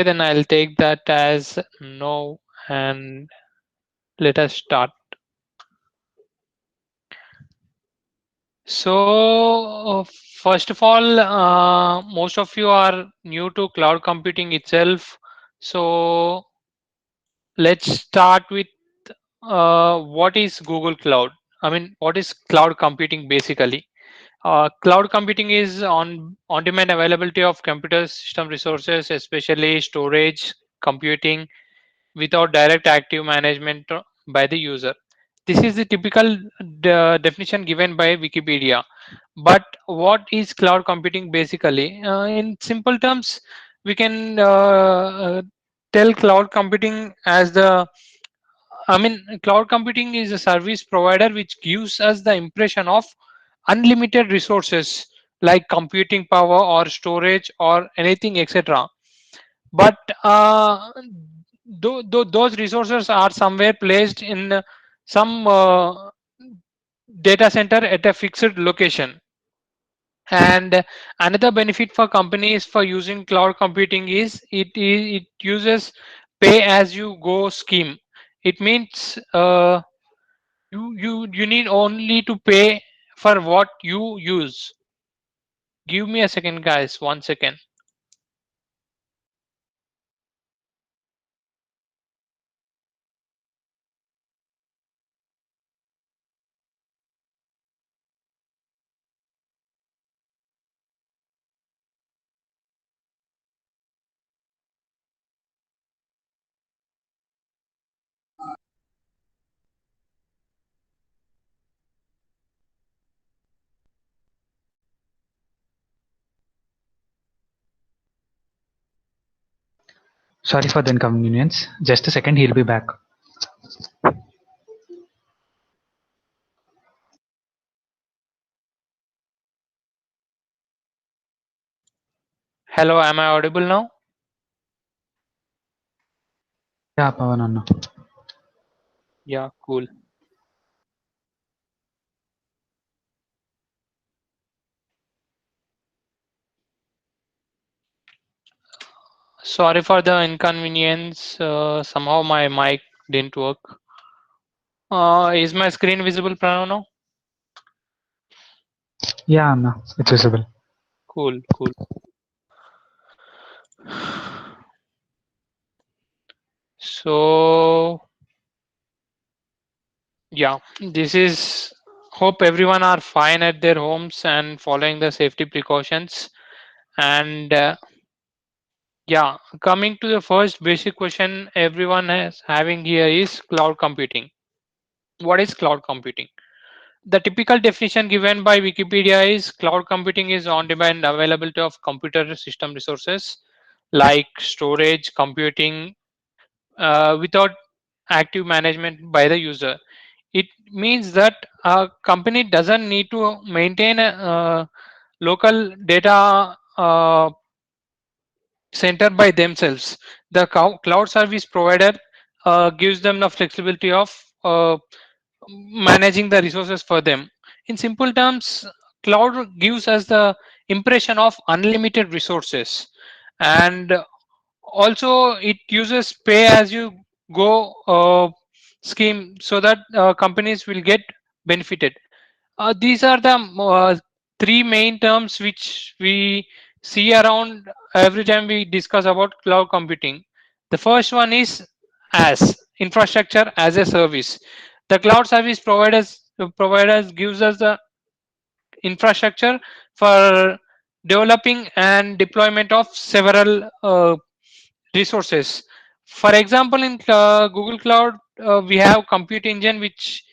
then I'll take that as no, and let us start. So, first of all, most of you are new to cloud computing itself. So, let's start with what is Google Cloud? I mean, what is cloud computing basically? Cloud computing is on-demand availability of computer system resources, especially storage, computing, without direct active management by the user. This is the typical definition given by Wikipedia. But what is cloud computing basically? In simple terms, we can tell cloud computing as cloud computing is a service provider which gives us the impression of unlimited resources like computing power or storage or anything, etc. But those resources are somewhere placed in some data center at a fixed location. And another benefit for companies for using cloud computing is it uses pay as you go scheme. It means you need only to pay for what you use. Give me a second, guys. 1 second. Sorry for the inconvenience. Just a second, he'll be back. Hello, am I audible now? Yeah, Pavan Anna. Yeah, cool. Sorry for the inconvenience. Somehow my mic didn't work. Is my screen visible, Pranav now? Yeah, Anna, it's visible. Cool, cool. So yeah, this is, hope everyone are fine at their homes and following the safety precautions. And yeah, coming to the first basic question everyone is having here is cloud computing. What is cloud computing? The typical definition given by Wikipedia is cloud computing is on-demand availability of computer system resources like storage, computing, without active management by the user. It means that a company doesn't need to maintain a local data center by themselves. The cloud service provider gives them the flexibility of managing the resources for them. In simple terms, cloud gives us the impression of unlimited resources, and also it uses pay as you go scheme so that companies will get benefited. These are the three main terms which we see around every time we discuss about cloud computing. The first one is as infrastructure as a service. The cloud service providers gives us the infrastructure for developing and deployment of several resources. For example, in Google Cloud, we have Compute Engine, which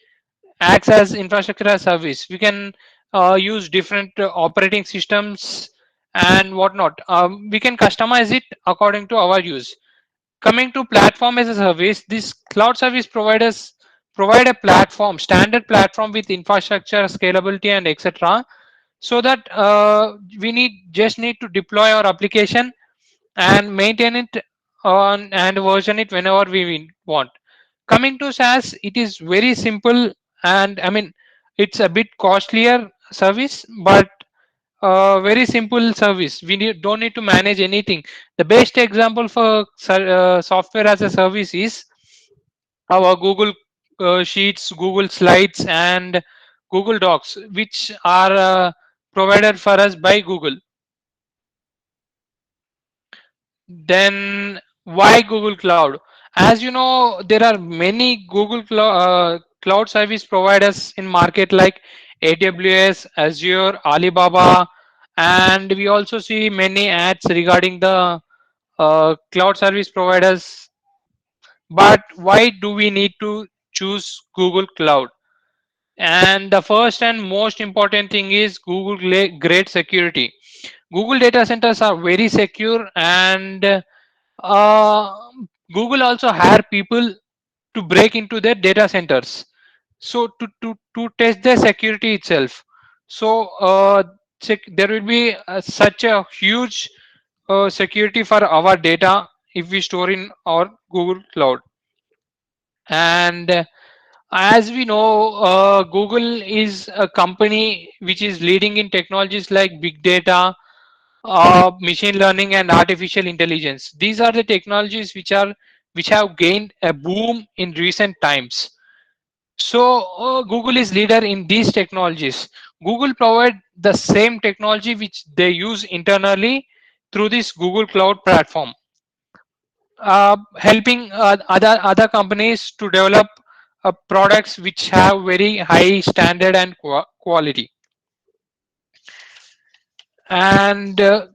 acts as infrastructure as service. We can use different operating systems and whatnot. We can customize it according to our use. Coming to platform as a service, these cloud service providers provide a platform, standard platform with infrastructure, scalability, and etc. So that we need to deploy our application and maintain it on and version it whenever we want. Coming to SaaS, it is very simple, and I mean it's a bit costlier service, but Very simple service. Don't need to manage anything. The best example for software as a service is our Google Sheets, Google Slides, and Google Docs, which are provided for us by Google. Then why Google Cloud? As you know, there are many Cloud service providers in market like AWS, Azure, Alibaba, and we also see many ads regarding the cloud service providers. But why do we need to choose Google Cloud? And the first and most important thing is great security. Google data centers are very secure, and uh, Google also hire people to break into their data centers. So to test the security itself. So there will be such a huge security for our data if we store in our Google Cloud. And as we know, Google is a company which is leading in technologies like big data, machine learning, and artificial intelligence. These are the technologies which have gained a boom in recent times. So Google is leader in these technologies. Google provide the same technology which they use internally through this Google Cloud platform, helping other companies to develop products which have very high standard and quality. And uh,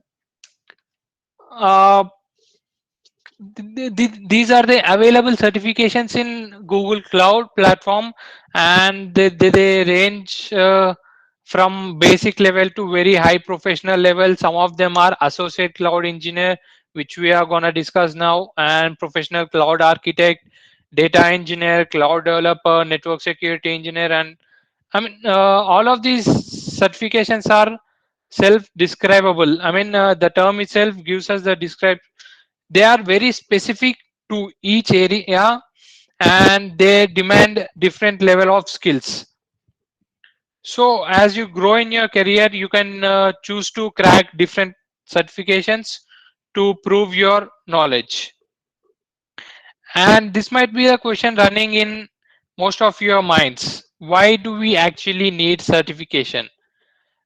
these are the available certifications in Google Cloud platform, and they range from basic level to very high professional level. Some of them are associate cloud engineer, which we are going to discuss now, and professional cloud architect, data engineer, cloud developer, network security engineer. And I mean, all of these certifications are self-describable. I mean, the term itself gives us the describe. They are very specific to each area, and they demand different level of skills. So as you grow in your career, you can choose to crack different certifications to prove your knowledge. And this might be a question running in most of your minds: why do we actually need certification?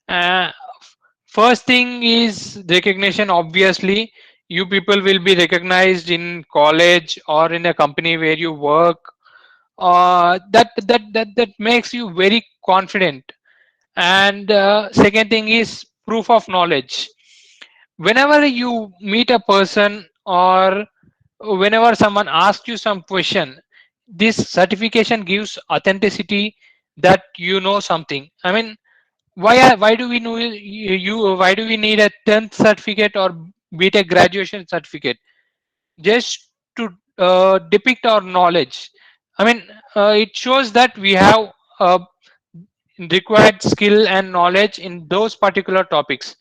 uh, First thing is recognition. Obviously, you people will be recognized in college or in a company where you work. That makes you very confident. And second thing is proof of knowledge. Whenever you meet a person, or whenever someone asks you some question, this certification gives authenticity that you know something. I mean, why do we know why do we need a 10th certificate or BTech graduation certificate? Just to depict our knowledge. I mean, it shows that we have uh, required skill and knowledge in those particular topics.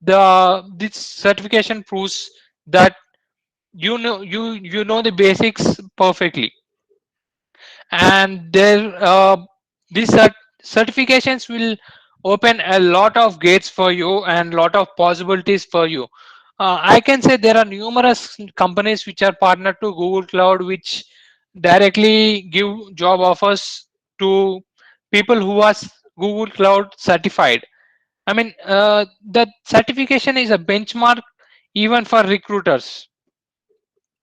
This certification proves that you know the basics perfectly. And these certifications will open a lot of gates for you and lot of possibilities for you. I can say there are numerous companies which are partnered to Google Cloud, which directly give job offers to people who are Google Cloud certified. I mean, that certification is a benchmark even for recruiters.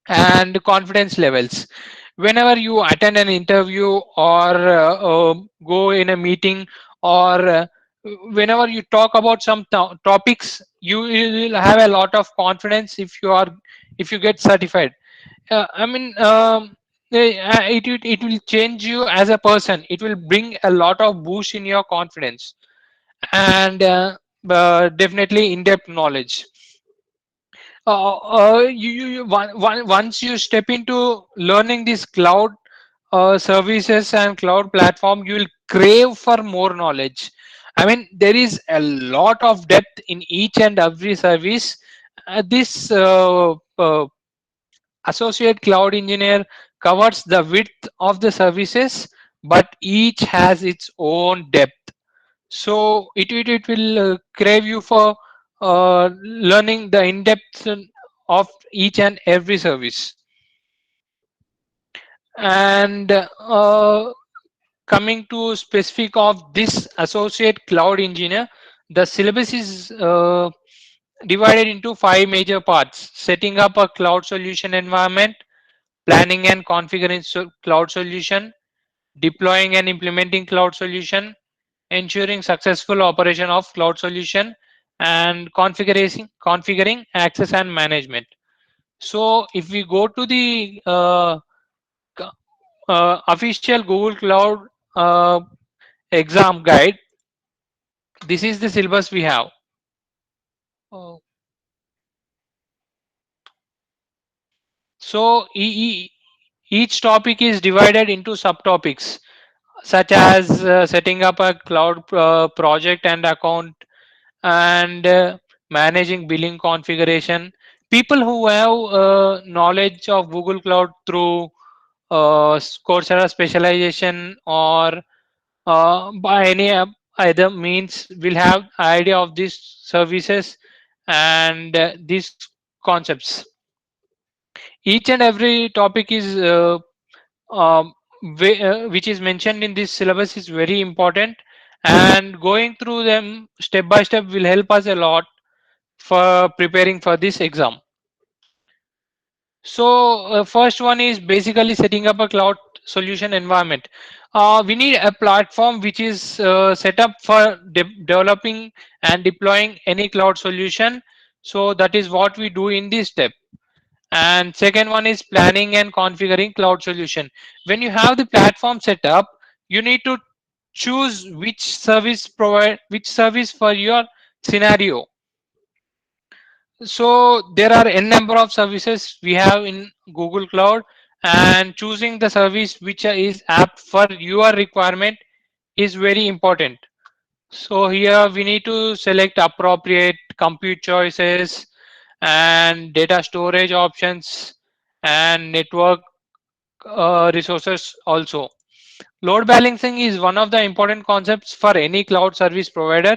And confidence levels: whenever you attend an interview, or go in a meeting, or whenever you talk about some topics, you will have a lot of confidence if you get certified. I mean, it will change you as a person. It will bring a lot of boost in your confidence. And definitely in-depth knowledge. Once you step into learning this cloud services and cloud platform, you will crave for more knowledge. I mean, there is a lot of depth in each and every service. This associate cloud engineer covers the width of the services, but each has its own depth. So it will crave you for learning the in-depth of each and every service. And coming to specific of this associate cloud engineer, the syllabus is divided into five major parts: setting up a cloud solution environment, planning and configuring cloud solution, deploying and implementing cloud solution, ensuring successful operation of cloud solution, and configuring access and management. So if we go to the c- official Google Cloud uh, exam guide, this is the syllabus we have. Oh. So each topic is divided into subtopics such as setting up a cloud project and account, and managing billing configuration. People who have knowledge of Google Cloud through Coursera specialization or by any either means will have idea of these services and these concepts. Each and every topic is um, which is mentioned in this syllabus is very important, and going through them step by step will help us a lot for preparing for this exam. So first one is basically setting up a cloud solution environment. We need a platform which is set up for developing and deploying any cloud solution. So that is what we do in this step. And second one is planning and configuring cloud solution. When you have the platform set up, you need to choose which service for your scenario. So there are n number of services we have in Google Cloud, and choosing the service which is apt for your requirement is very important. So here we need to select appropriate compute choices and data storage options and network resources also. Load balancing is one of the important concepts for any cloud service provider,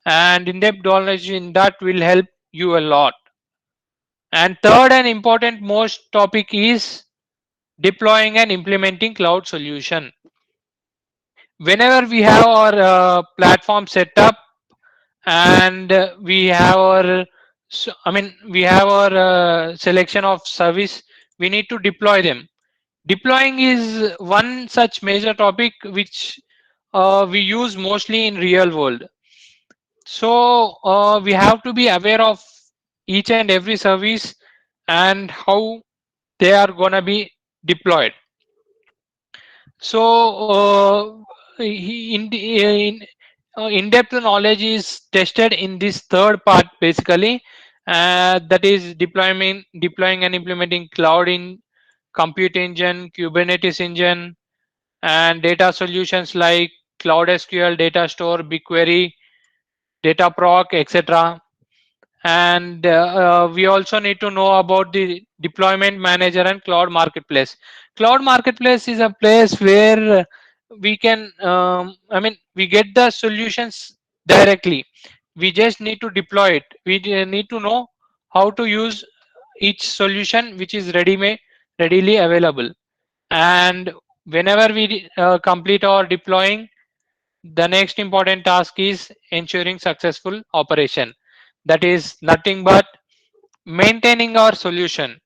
and in-depth knowledge in that will help you a lot. And third and important most topic is deploying and implementing cloud solution. Whenever we have our platform set up and we have our we have our selection of service, we need to deploy them. Deploying is one such major topic which we use mostly in real world. So we have to be aware of each and every service and how they are gonna be deployed. So in-depth knowledge is tested in this third part basically, that is deploying and implementing cloud in compute engine, Kubernetes engine, and data solutions like Cloud SQL, Data Store, BigQuery, Dataproc, etc. And we also need to know about the deployment manager and cloud marketplace. Cloud marketplace is a place where we can we get the solutions directly. We just need to deploy it. We need to know how to use each solution which is readily available. And whenever we complete our deploying, the next important task is ensuring successful operation. That is nothing but maintaining our solution.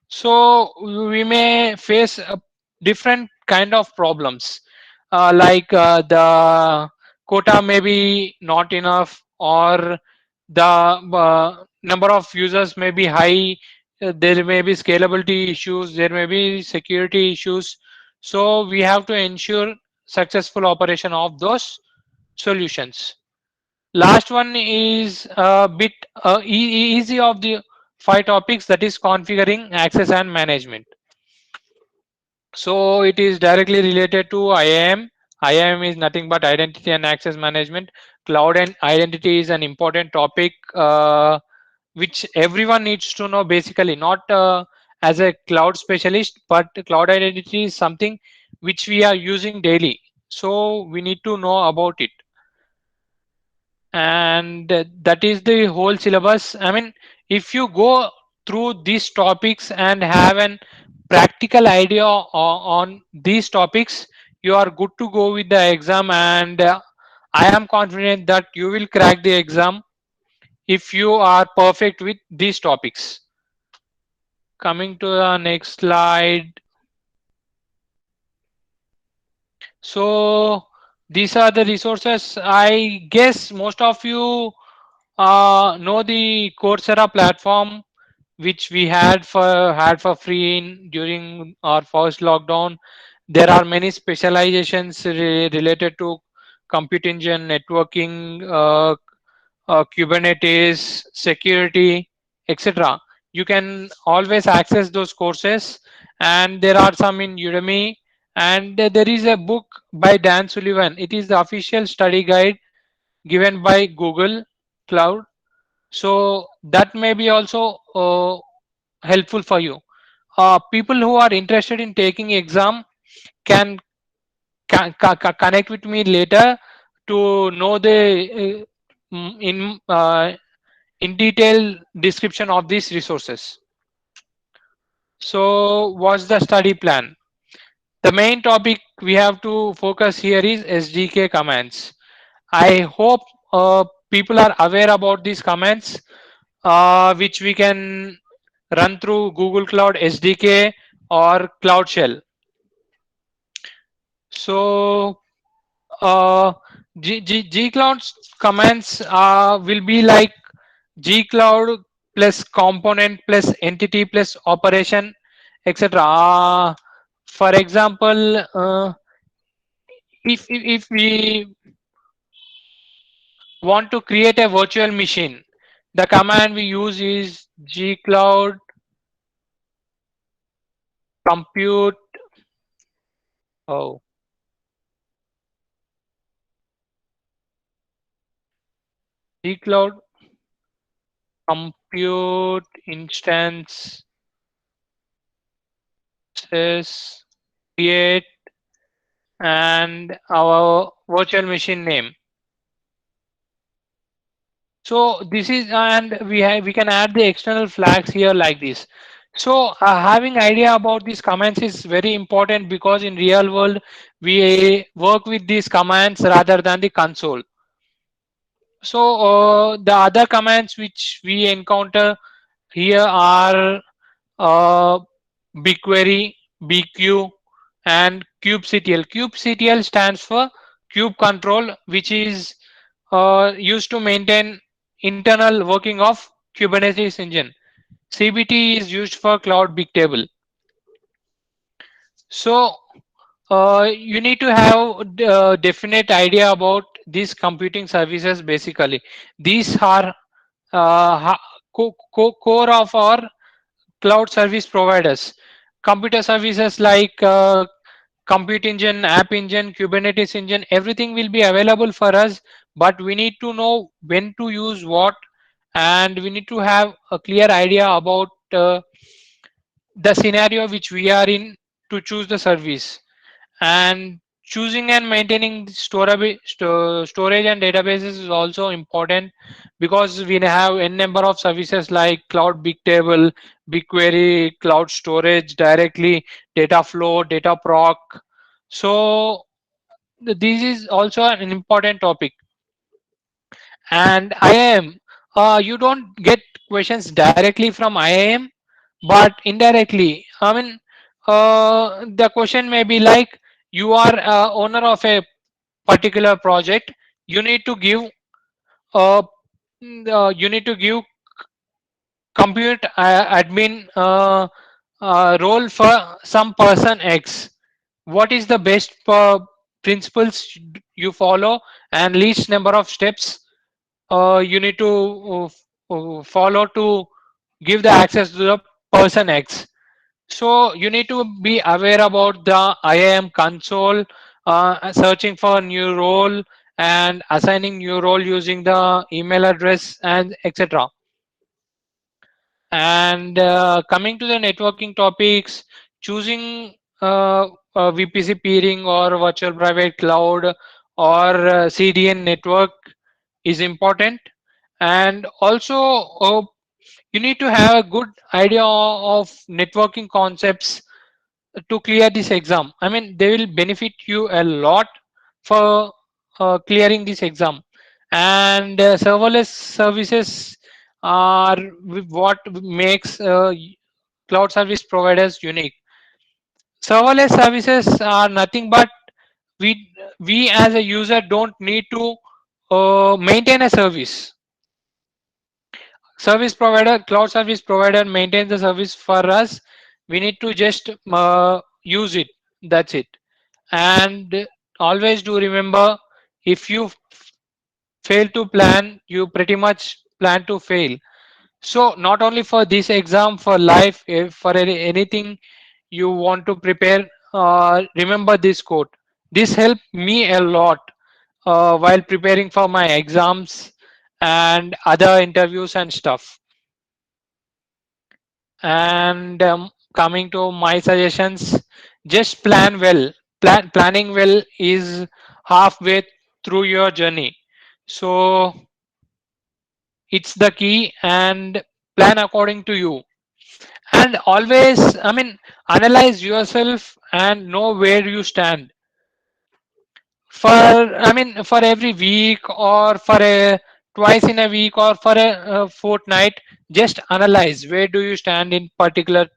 So we may face a different kind of problems, like the quota may be not enough, or the number of users may be high. There may be scalability issues, there may be security issues. So we have to ensure successful operation of those solutions. Last one is a bit easy of the five topics, that is configuring access and management. So it is directly related to IAM. IAM is nothing but identity and access management. Cloud and identity is an important topic which everyone needs to know basically, not as a cloud specialist, but cloud identity is something which we are using daily. So we need to know about it. and that is the whole syllabus. I mean, if you go through these topics and have an practical idea on these topics, you are good to go with the exam, and I am confident that you will crack the exam if you are perfect with these topics. Coming to the next slide. So these are the resources. I guess most of you know the Coursera platform, which we had for free during our first lockdown. There are many specializations related to computer engine, networking, Kubernetes, security, etc. You can always access those courses, and there are some in Udemy. And there is a book by Dan Sullivan. It is the official study guide given by Google Cloud. So that may be also helpful for you. People who are interested in taking exam can connect with me later to know the in detail description of these resources. So what's the study plan? The main topic we have to focus here is SDK commands. I hope people are aware about these commands, which we can run through Google Cloud SDK or Cloud Shell. So G Cloud commands will be like G Cloud plus component plus entity plus operation, etc. For example, if we want to create a virtual machine, the command we use is G Cloud compute. Oh, G Cloud compute instance says create and our virtual machine name. So this is, and we can add the external flags here like this. So having idea about these commands is very important, because in real world we work with these commands rather than the console. So the other commands which we encounter here are uh, BigQuery, BQ, and kubectl. Kubectl stands for kube control, which is used to maintain internal working of Kubernetes engine. CBT is used for cloud bigtable. So you need to have definite idea about these computing services. Basically, these are core of our cloud service providers. Computer services like compute engine, app engine, Kubernetes engine, everything will be available for us, but we need to know when to use what, and we need to have a clear idea about the scenario which we are in to choose the service. And choosing and maintaining storage and databases is also important, because we have n number of services like cloud bigtable, BigQuery, cloud storage directly, Dataflow, Dataproc. So this is also an important topic. And IIM, you don't get questions directly from IIM, but indirectly. I mean, the question may be like, you are owner of a particular project. You need to give uh, you need to give compute admin role for some person X. What is the best principles you follow, and least number of steps you need to follow to give the access to the person X. So you need to be aware about the IAM console, searching for new role and assigning new role using the email address and etc. And coming to the networking topics, choosing VPC peering or virtual private cloud or CDN network is important. And also you need to have a good idea of networking concepts to clear this exam. I mean, they will benefit you a lot for clearing this exam. And serverless services are what makes cloud service providers unique. Serverless services are nothing but we as a user don't need to maintain a service. Service provider, cloud service provider maintains the service for us. We need to just use it. That's it. And always do remember, if you fail to plan, you pretty much plan to fail. So not only for this exam, for life, for anything you want to prepare, remember this quote. This helped me a lot while preparing for my exams and other interviews and stuff. And coming to my suggestions, just plan well. Planning well is halfway through your journey. So it's the key, and plan according to you. And always, I mean, analyze yourself and know where you stand. For, I mean, for every week, or for a twice in a week, or for a fortnight, just analyze where do you stand in particular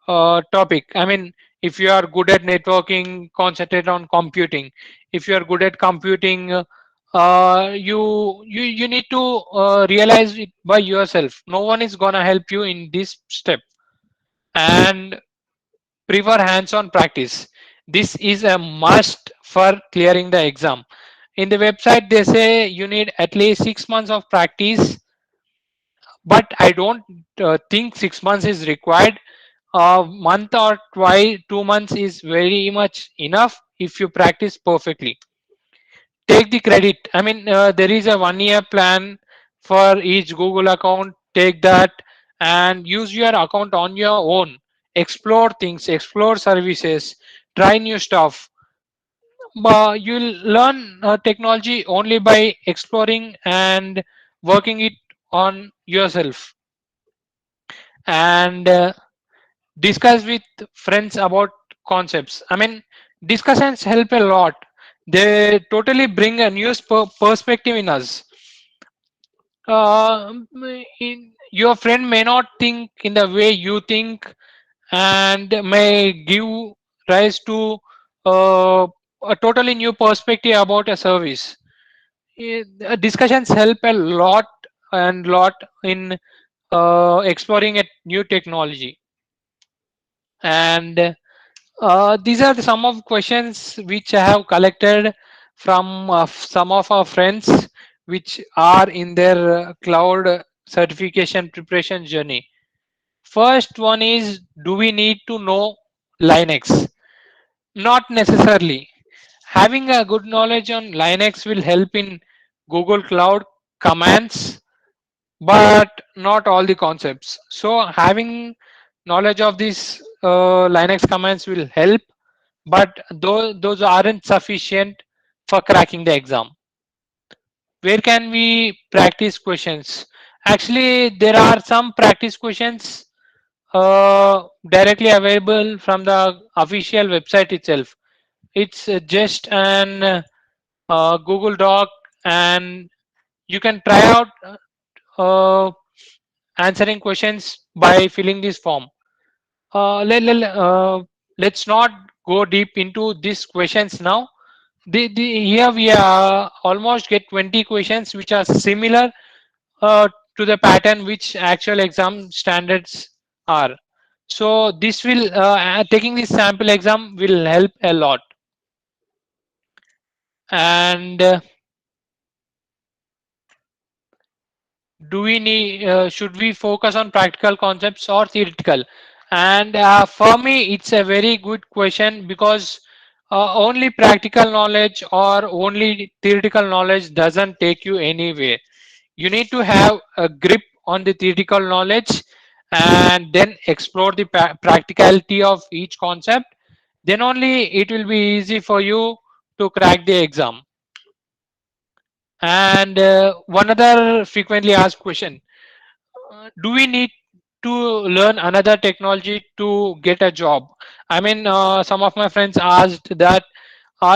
topic. I mean, if you are good at networking, concentrate on computing. If you are good at computing, you need to realize it by yourself. No one is gonna help you in this step. And prefer hands-on practice. This is a must for clearing the exam. In the website, they say you need at least 6 months of practice, but I don't think 6 months is required. A month or 2 months is very much enough if you practice perfectly. Take the credit. I mean, there is a 1 year plan for each Google account. Take that and use your account on your own. Explore things, explore services, try new stuff. You'll learn technology only by exploring and working it on yourself. And discuss with friends about concepts. I mean, discussions help a lot. They totally bring a new perspective in us. uh, your friend may not think in the way you think, and may give rise to uh, a totally new perspective about a service. Discussions help a lot and lot in exploring a new technology. And these are some of questions which I have collected from some of our friends which are in their cloud certification preparation journey. First one is, do we need to know Linux? Not necessarily. Having a good knowledge on Linux will help in Google Cloud commands, but not all the concepts. So having knowledge of these Linux commands will help, but those aren't sufficient for cracking the exam. Where can we practice questions? Actually, there are some practice questions directly available from the official website itself. It's just an Google Doc, and you can try out uh, answering questions by filling this form. Let's not go deep into these questions now. Here we are almost get 20 questions which are similar to the pattern which actual exam standards are. So this will taking this sample exam will help a lot. And do we need should we focus on practical concepts or theoretical? And for me, it's a very good question, because only practical knowledge or only theoretical knowledge doesn't take you anywhere. You need to have a grip on the theoretical knowledge, and then explore the practicality of each concept. Then only it will be easy for you to crack the exam. And one other frequently asked question: do we need to learn another technology to get a job? I mean, some of my friends asked that,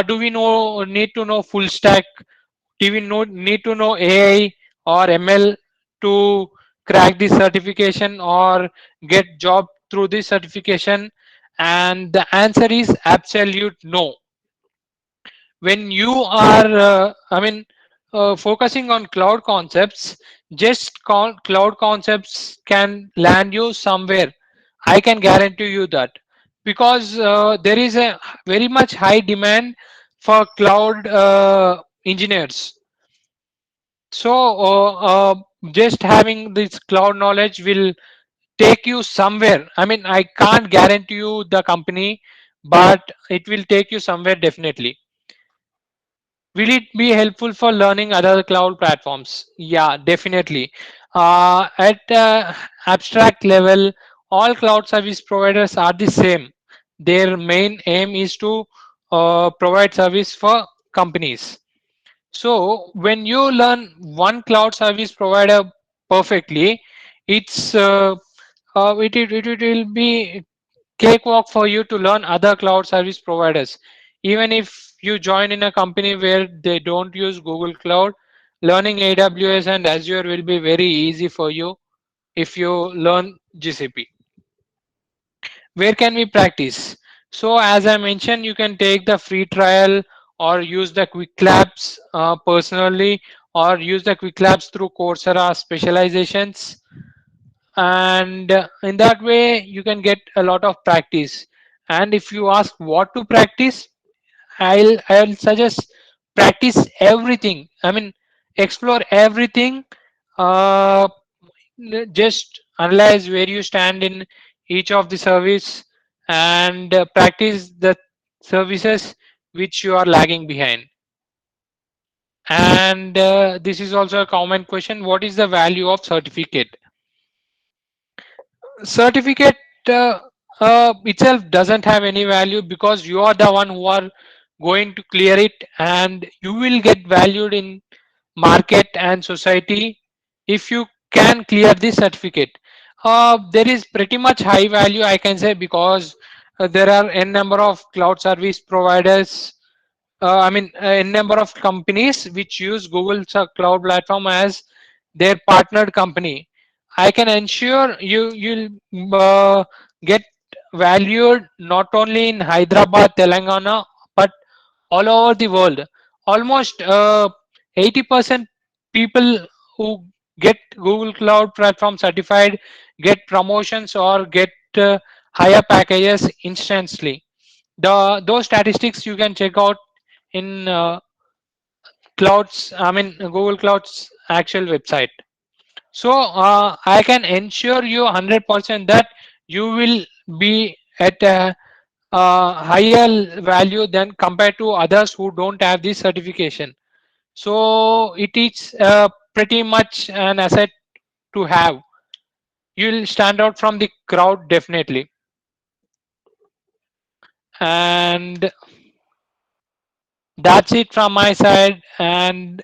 do we know need to know full stack? Do we need to know AI or ML to crack this certification or get job through this certification? And the answer is absolute no. When you are focusing on cloud concepts, just cloud concepts can land you somewhere. I can guarantee you that, because there is a very much high demand for cloud engineers. So just having this cloud knowledge will take you somewhere. I mean, I can't guarantee you the company, but it will take you somewhere definitely. Will it be helpful for learning other cloud platforms? Yeah, definitely. At abstract level, all cloud service providers are the same. Their main aim is to provide service for companies. So when you learn one cloud service provider perfectly, it's it will be cakewalk for you to learn other cloud service providers. Even if you join in a company where they don't use Google Cloud, learning AWS and Azure will be very easy for you if you learn GCP. Where can we practice? So as I mentioned, you can take the free trial or use the quick labs personally, or use the quick labs through Coursera specializations. And in that way you can get a lot of practice. And if you ask what to practice, I'll suggest practice everything. I mean, explore everything. uh, just analyze where you stand in each of the service, and practice the services which you are lagging behind. And this is also a common question: what is the value of certificate? Certificate itself doesn't have any value, because you are the one who are going to clear it, and you will get valued in market and society if you can clear this certificate. There is pretty much high value, I can say, because there are n number of cloud service providers. A number of companies which use Google Cloud Platform as their partnered company. I can ensure you'll get valued not only in Hyderabad, Telangana, but all over the world. Almost 80% people who get Google Cloud Platform certified get promotions or get higher packages instantly. Those statistics you can check out in Google Cloud's actual website. So I can ensure you 100% that you will be at a higher value than compared to others who don't have this certification. So it is pretty much an asset to have. You'll stand out from the crowd definitely. And that's it from my side. And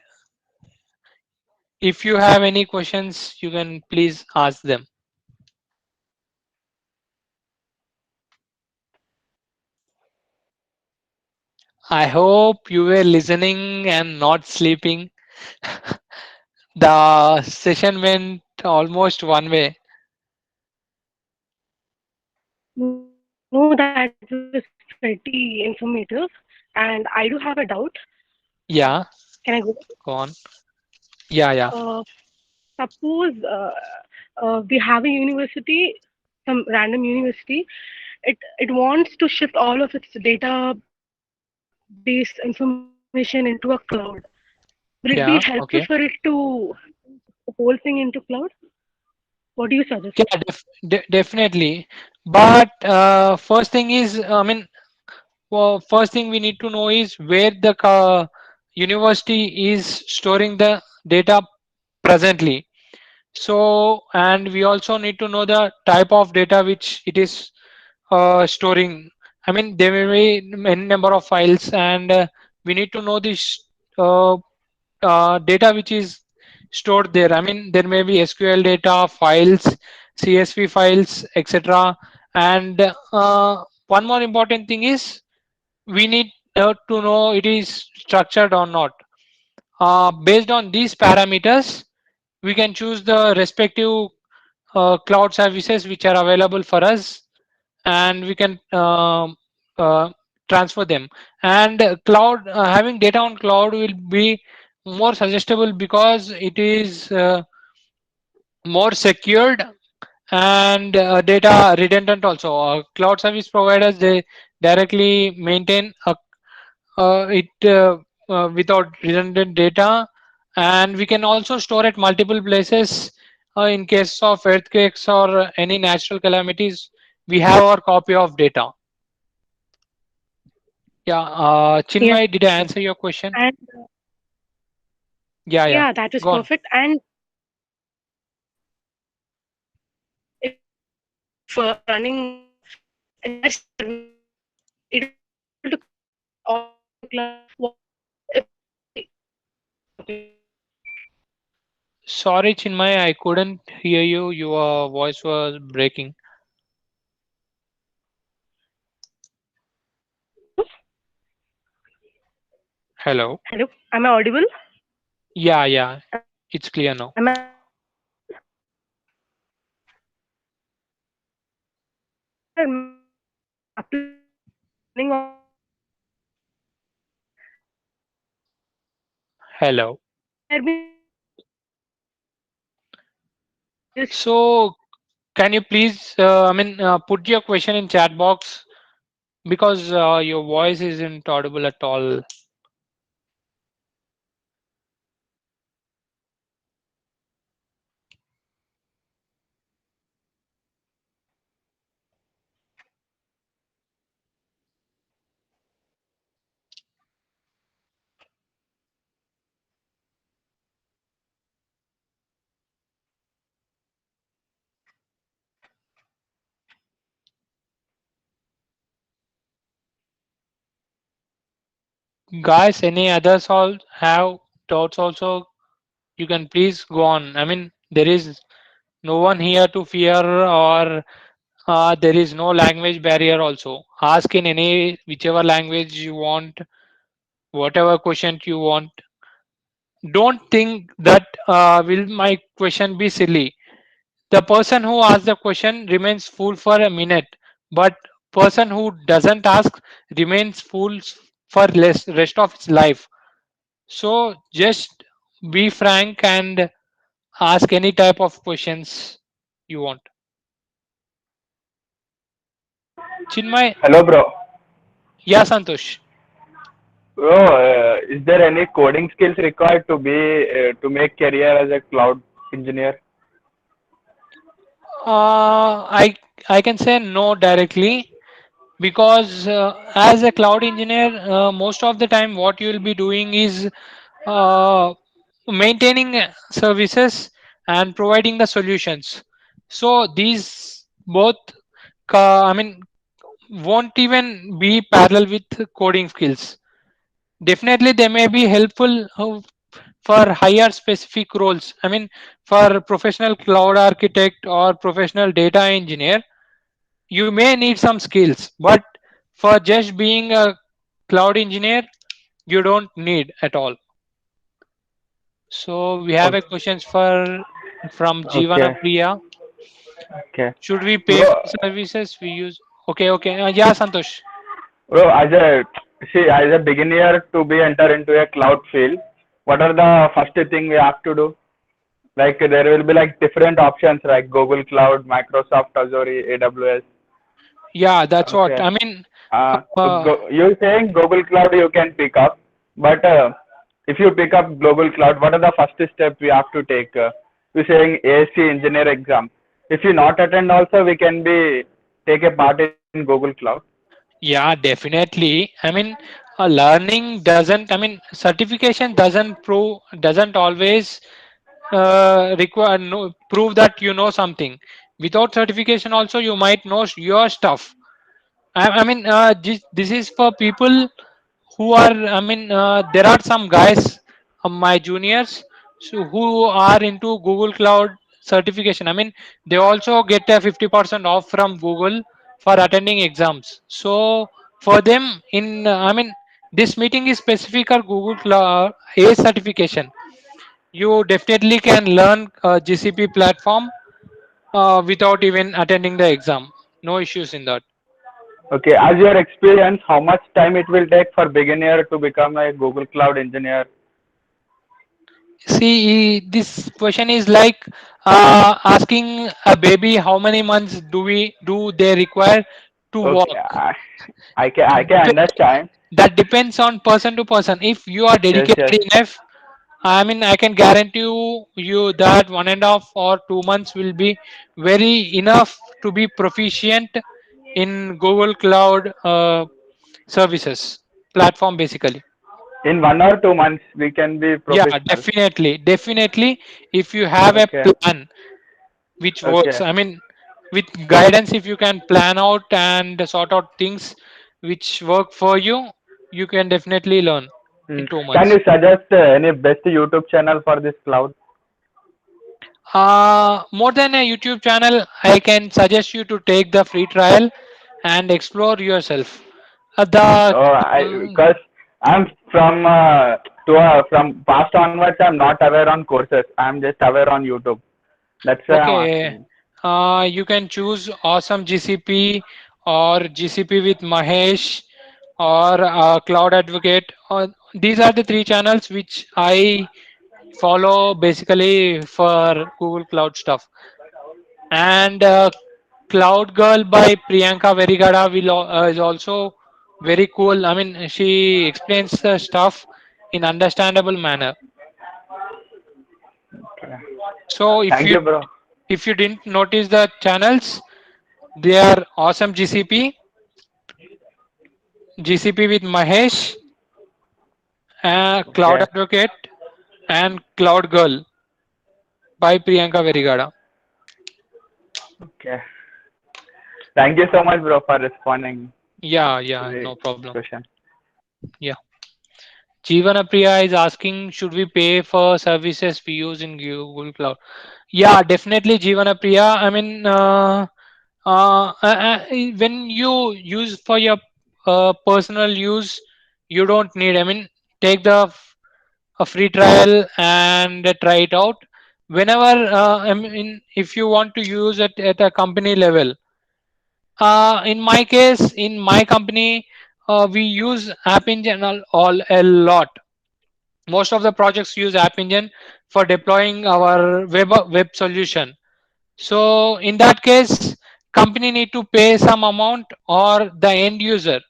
if you have any questions, you can please ask them. I hope you were listening and not sleeping. The session went almost one way. No, that was pretty informative. And I do have a doubt. Yeah, Can I go? go on. Yeah, yeah. Suppose we have a university, some random university. It wants to shift all of its database information into a cloud. Will it be helpful for it Yeah, to okay. the whole thing into cloud? What do you suggest? Yeah, definitely. But first thing is, well, first thing we need to know is where the university is storing the data presently. So, and we also need to know the type of data which it is storing. I mean, there may be many number of files, and we need to know this. data which is stored there. I mean, there may be SQL data, files, CSV files, etc. And one more important thing is we need to know it is structured or not. Based on these parameters, we can choose the respective cloud services which are available for us, and we can uh, transfer them. And cloud, having data on cloud will be more suggestible because it is more secured and data redundant also. Cloud service providers, they directly maintain it without redundant data, and we can also store at multiple places. In case of earthquakes or any natural calamities, we have our copy of data. Yeah, Yes, Chinmay, did I answer your question? and Yeah, yeah. yeah, that is Go on. perfect. And if running entire service, it is able to all what if Sorry, Chinmay, I couldn't hear you. Your voice was breaking. Hello. hello, am I audible? Yeah, yeah. It's clear now. Am I running on Hello. there be this So, can you please, put your question in chat box because your voice isn't audible at all. Guys, any others all have doubts also? You can please go on. I mean, there is no one here to fear, or there is no language barrier also. Ask in any whichever language you want, whatever question you want. Don't think that will my question be silly. The person who asks the question remains fool for a minute, but person who doesn't ask remains fool for less rest of its life. So just be frank and ask any type of questions you want. Chinmay, Hello, bro. yeah, Santosh. Bro, is there any coding skills required to be to make career as a cloud engineer? I can say no directly because as a cloud engineer, most of the time what you will be doing is uh, maintaining services and providing the solutions. So these both, I mean, won't even be parallel with coding skills. Definitely, they may be helpful for higher specific roles. I mean, for professional cloud architect or professional data engineer, you may need some skills, but for just being a cloud engineer, you don't need at all. So we have a Okay. questions for from Jeevana Okay. Priya. Okay. Should we pay Bro, for services we use? Okay, okay. Yeah, Santosh. bro, as a beginner to be enter into a cloud field, what are the first thing we have to do? Like there will be like different options like Google Cloud, Microsoft Azure, AWS. Yeah, that's what Okay. I mean. Go, you saying Google Cloud you can pick up, but if you pick up Google Cloud, what are the first steps we have to take? You saying ASC engineer exam. If you not attend, also we can be take a part in Google Cloud. Yeah, definitely. I mean, learning doesn't. I mean, certification doesn't always require no, prove that you know something. Without certification, also you might know your stuff. I mean, this is for people who are. I mean, there are some guys my juniors who are into Google Cloud certification. I mean, they also get a 50% off from Google for attending exams. So for them, I mean, this meeting is specific for Google Cloud A certification. You definitely can learn GCP platform without even attending the exam. No issues in that. Okay, as your experience, how much time it will take for beginner to become a Google Cloud engineer? See, this question is like asking a baby how many months do they require to Okay, walk. I can understand. That depends on person to person. If you are Yes, dedicated yes. enough, I mean, I can guarantee you that 1.5 or 2 months will be very enough to be proficient in Google Cloud services platform basically. In 1 or 2 months, we can be Yeah, professional. definitely. If you have a Okay, plan which works, okay. I mean, with guidance, if you can plan out and sort out things which work for you, you can definitely learn Hmm. in two Can months. you suggest any best YouTube channel for this cloud? More than a YouTube channel, I can suggest you to take the free trial and explore yourself. The Because I'm from past onwards, I'm not aware on courses. I'm just aware on YouTube. That's why I'm Okay, asking. you can choose Awesome GCP or GCP with Mahesh or Cloud Advocate. These are the three channels which I follow basically for Google Cloud stuff. And Cloud Girl by Priyanka Verigada is also very cool. I mean, she explains the stuff in understandable manner. Okay. So Thank you, bro. if you didn't notice the channels, they are Awesome GCP, GCP with Mahesh, Cloud Okay. Advocate, and Cloud Girl by Priyanka Verigada. Okay. Thank you so much, bro, for responding to Yeah, the no problem. question. Yeah. Jeevana Priya is asking, should we pay for services we use in Google Cloud? Yeah, definitely, Jeevana Priya. I mean, when you use for your personal use, you don't need. I mean, take a free trial and try it out. Whenever, I mean, if you want to use it at a company level, in my case, in my company, we use App Engine all a lot. Most of the projects use App Engine for deploying our web solution. So in that case, company need to pay some amount or the end user.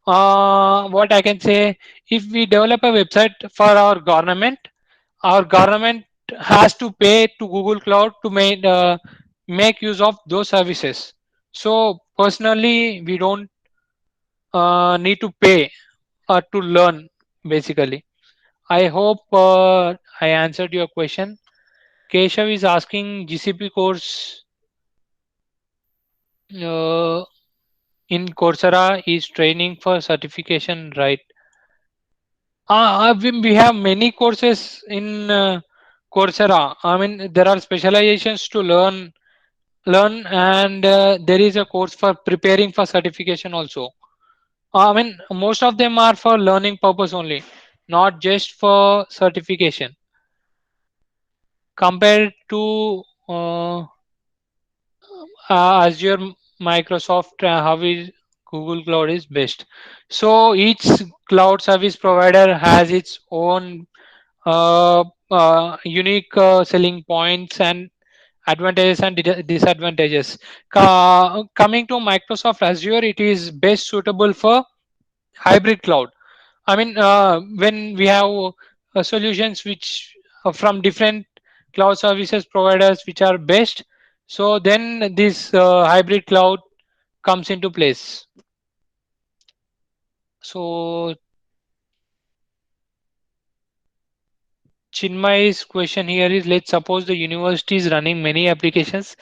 What I can say, if we develop a website for our government has to pay to Google Cloud to make use of those services. So personally, we don't need to pay to learn basically. I hope I answered your question. Keshav is asking GCP course uh, in Coursera is training for certification, right? We have many courses in Coursera. I mean, there are specializations to learn, and there is a course for preparing for certification also. I mean, most of them are for learning purpose only, not just for certification. Compared to Azure, Microsoft, how is Google Cloud is best. So each cloud service provider has its own unique selling points and advantages and disadvantages. Coming to Microsoft Azure, it is best suitable for hybrid cloud. I mean, when we have solutions which from different cloud services providers which are best, so then this hybrid cloud comes into place. So Chinmay's question here is, let's suppose the university is running many applications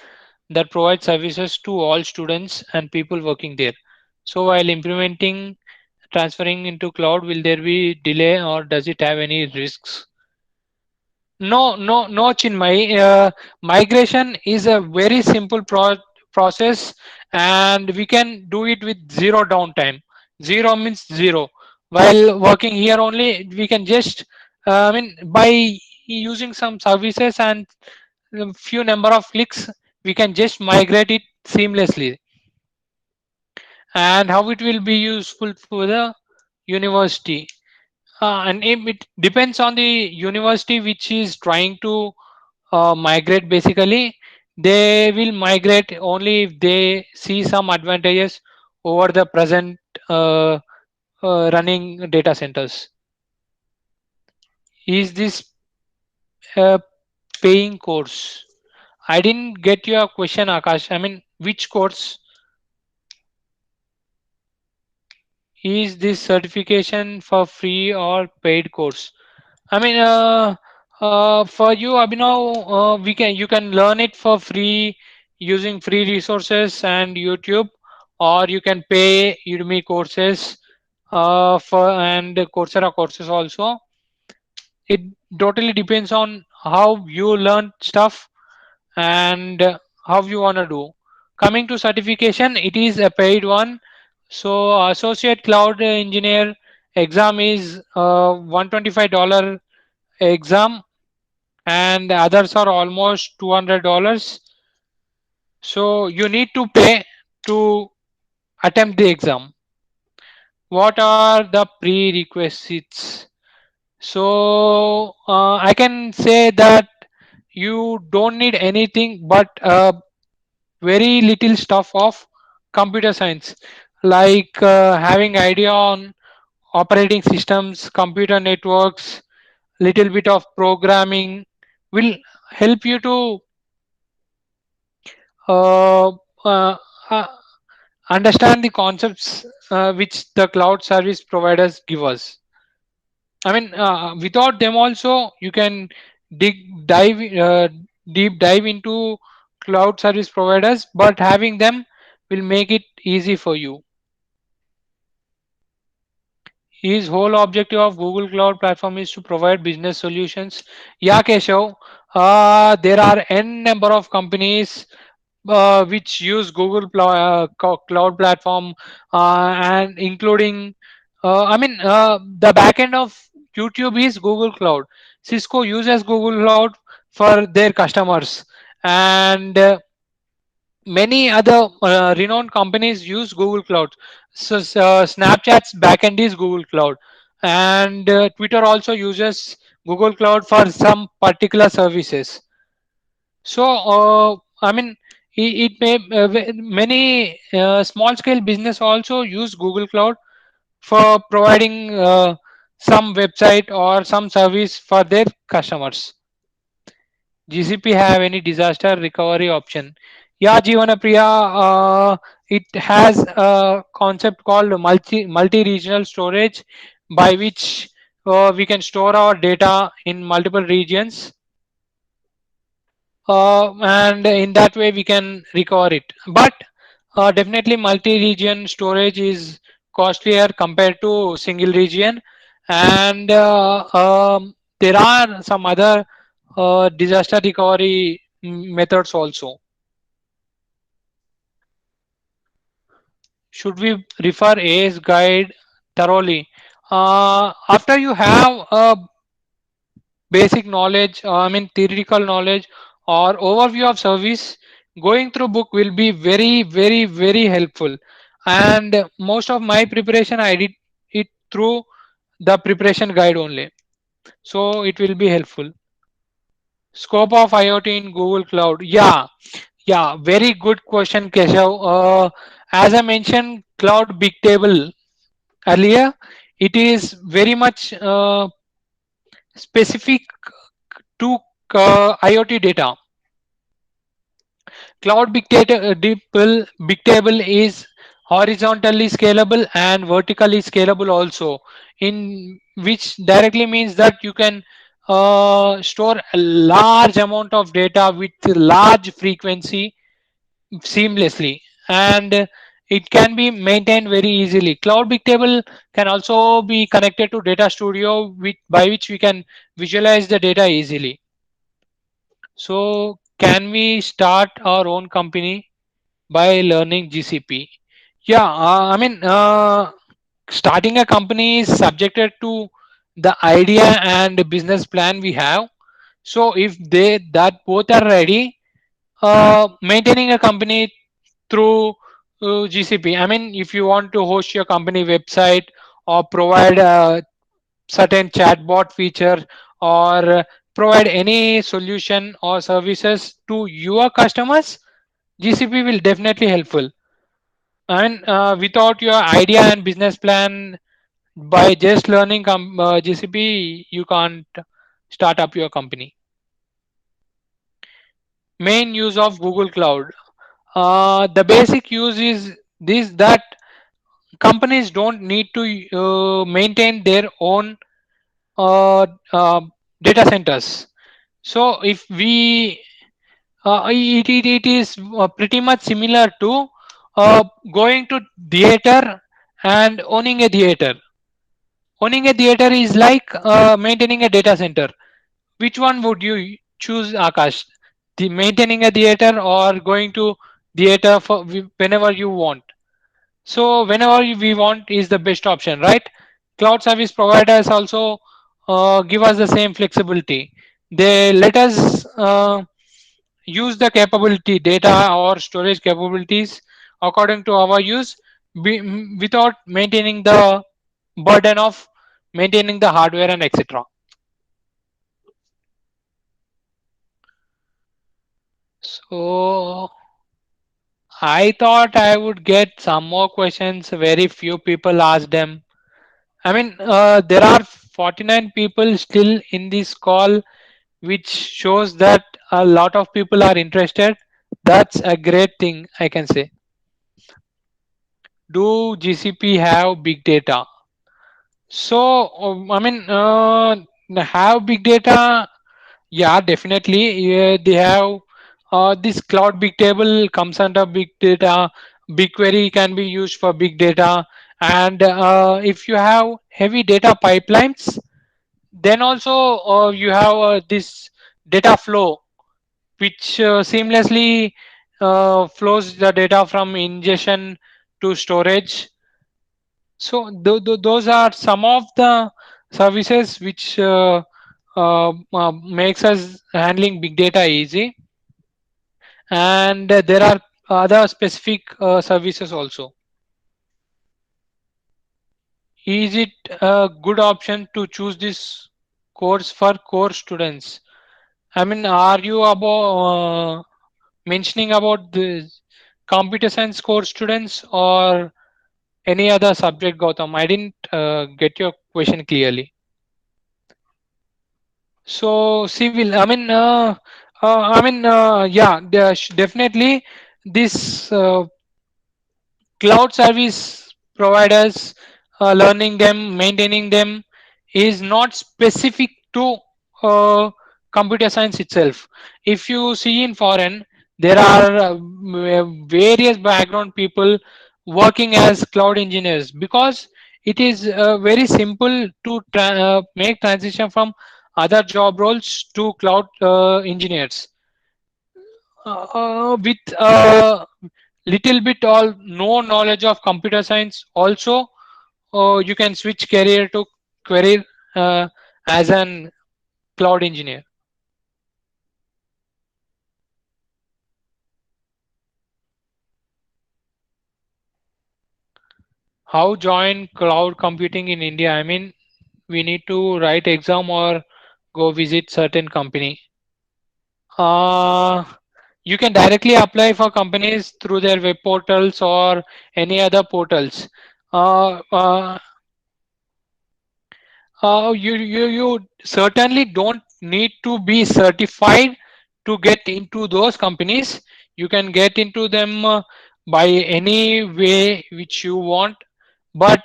that provide services to all students and people working there. So while implementing transferring into cloud, will there be delay or does it have any risks? No, Chinmay. Migration is a very simple process, and we can do it with zero downtime. Zero means zero. While working here only, we can just, by using some services and a few number of clicks, we can just migrate it seamlessly. And how it will be useful for the university? And it depends on the university which is trying to migrate. Basically, they will migrate only if they see some advantages over the present uh, running data centers. Is this a paying course? I didn't get your question, Akash. I mean, which course? Is this certification for free or paid course? I mean, for you, Abhinav, we can you can learn it for free using free resources and YouTube, or you can pay Udemy courses for and Coursera courses also. It totally depends on how you learn stuff and how you wanna do. Coming to certification, it is a paid one. So associate cloud engineer exam is $125 exam, and others are almost $200. So you need to pay to attempt the exam. What are the prerequisites? So I can say that you don't need anything but very little stuff of computer science, like having idea on operating systems, computer networks, little bit of programming will help you to uh, uh, uh, understand the concepts which the cloud service providers give us. Without them also you can dive deep dive into cloud service providers, but having them will make it easy for you. His whole objective of Google Cloud Platform is to provide business solutions. Yeah, Keshav, there are n number of companies which use Google Cloud Platform, and including, the backend of YouTube is Google Cloud. Cisco uses Google Cloud for their customers, and many other renowned companies use Google Cloud. So Snapchat's backend is Google Cloud, and Twitter also uses Google Cloud for some particular services. So it may many small scale business also use Google Cloud for providing some website or some service for their customers. GCP have any disaster recovery option? Yeah, Jeevana Priya, it has a concept called multi-regional storage, by which we can store our data in multiple regions, and in that way we can recover it. But definitely multi-region storage is costlier compared to single region, and there are some other disaster recovery methods also. Should we refer AS guide thoroughly? After you have a basic knowledge, theoretical knowledge or overview of service, going through book will be very helpful. And most of my preparation I did it through the preparation guide only, so it will be helpful. Scope of IoT in Google Cloud. Yeah, very good question, Keshav. As I mentioned, Cloud Big Table earlier, it is very much specific to IoT data. Cloud Big Table is horizontally scalable and vertically scalable also, in which directly means that you can store a large amount of data with large frequency seamlessly. And it can be maintained very easily. Cloud Bigtable can also be connected to Data Studio, by which we can visualize the data easily. So can we start our own company by learning GCP? Yeah, starting a company is subjected to the idea and business plan we have. So if that both are ready, maintaining a company through GCP. I mean, if you want to host your company website or provide a certain chatbot feature or provide any solution or services to your customers, GCP will definitely helpful. And without your idea and business plan, by just learning GCP, you can't start up your company. Main use of Google Cloud. The basic use is this, that companies don't need to maintain their own uh, uh, data centers. So if we it is pretty much similar to going to theater and owning a theater. Owning a theater is like maintaining a data center. Which one would you choose, Akash? The maintaining a theater or going to theater for whenever you want? So whenever we want is the best option, right? Cloud service providers also give us the same flexibility. They let us use the capability, data or storage capabilities according to our use, without maintaining the burden of maintaining the hardware and etc. So I thought I would get some more questions. Very few people asked them. I mean, there are 49 people still in this call, which shows that a lot of people are interested. That's a great thing, I can say. Do GCP have big data? So, have big data. Yeah, definitely. Yeah, they have this cloud big table comes under big data. BigQuery can be used for big data. And if you have heavy data pipelines, then also you have this data flow, which seamlessly flows the data from ingestion to storage. So those are some of the services which makes us handling big data easy, and there are other specific services also. Is it a good option to choose this course for core students? I mean, are you about mentioning about the computer science core students or any other subject, Gautam? I didn't get your question clearly. So civil, yeah, definitely this cloud service providers, learning them, maintaining them is not specific to computer science itself. If you see in foreign, there are various background people working as cloud engineers, because it is very simple to make transition from other job roles to cloud engineers with little bit or no knowledge of computer science also. You can switch career to career as an cloud engineer. How join cloud computing in India? I mean, we need to write exam or go visit certain company. uh, you can directly apply for companies through their web portals or any other portals. uh, uh, you certainly don't need to be certified to get into those companies. You can get into them by any way which you want, but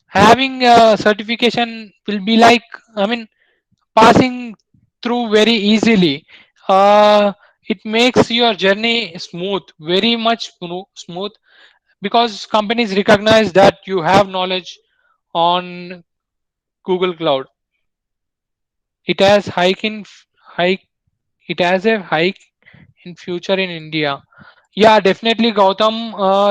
having a certification will be like, I mean, passing through very easily. uh, it makes your journey smooth, very much smooth, because companies recognize that you have knowledge on Google Cloud. It has hike. It has a hike in future in India. Yeah, definitely, Gautam.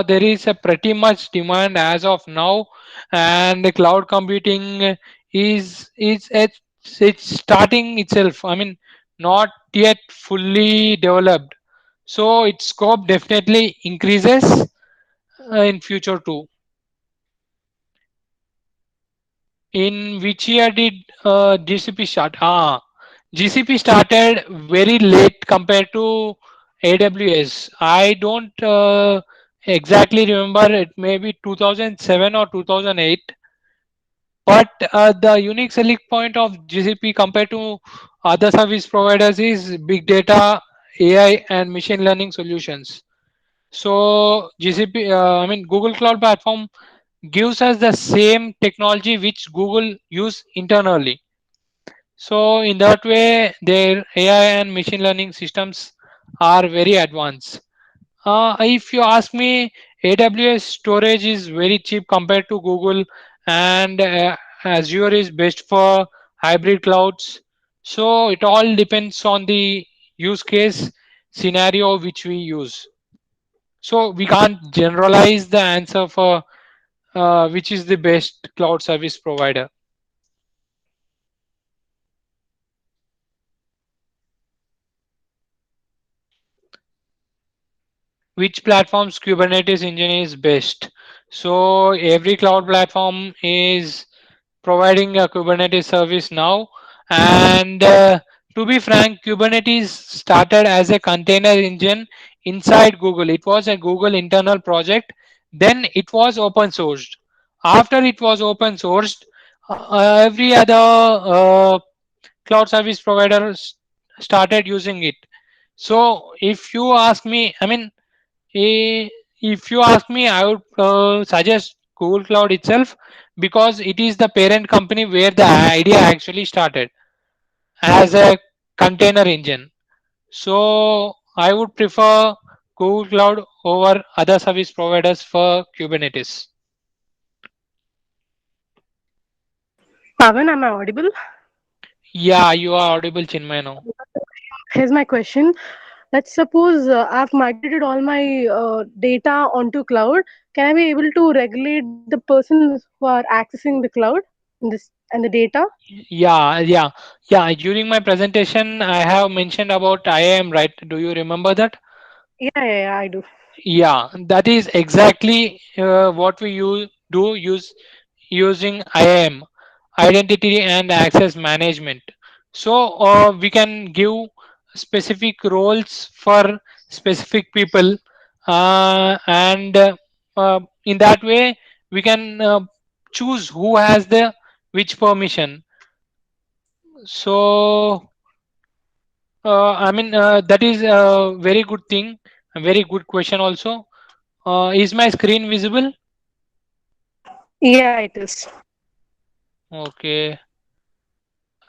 There is a pretty much demand as of now, and the cloud computing it's starting itself. I mean, not yet fully developed. So its scope definitely increases in future too. In which year did GCP start? GCP started very late compared to AWS. I don't exactly remember. It may be 2007 or 2008. But the unique selling point of GCP compared to other service providers is big data, AI, and machine learning solutions. So GCP, I mean Google Cloud Platform gives us the same technology which Google use internally. So in that way, their AI and machine learning systems are very advanced. If you ask me, AWS storage is very cheap compared to Google, and Azure is best for hybrid clouds. So it all depends on the use case scenario which we use. So we can't generalize the answer for which is the best cloud service provider. Which platforms Kubernetes engine is best? So every cloud platform is providing a Kubernetes service now, and to be frank, Kubernetes started as a container engine inside Google. It was a Google internal project. Then it was open sourced. After it was open sourced, every other cloud service providers started using it. So if you ask me, I mean, Eh, if you ask me, I would suggest Google Cloud itself because it is the parent company where the idea actually started as a container engine. So I would prefer Google Cloud over other service providers for Kubernetes. Pavan, am I audible? Yeah, you are audible, Chinmay now. Here's my question. Let's suppose I've migrated all my data onto cloud. Can I be able to regulate the persons who are accessing the cloud in this and the data? Yeah. During my presentation, I have mentioned about IAM, right? Do you remember that? Yeah, I do. Yeah, that is exactly what we use using IAM, identity and access management. So we can give specific roles for specific people, and in that way we can choose who has the which permission. So I mean that is a very good thing, a very good question also. Is my screen visible? Yeah, it is. Okay.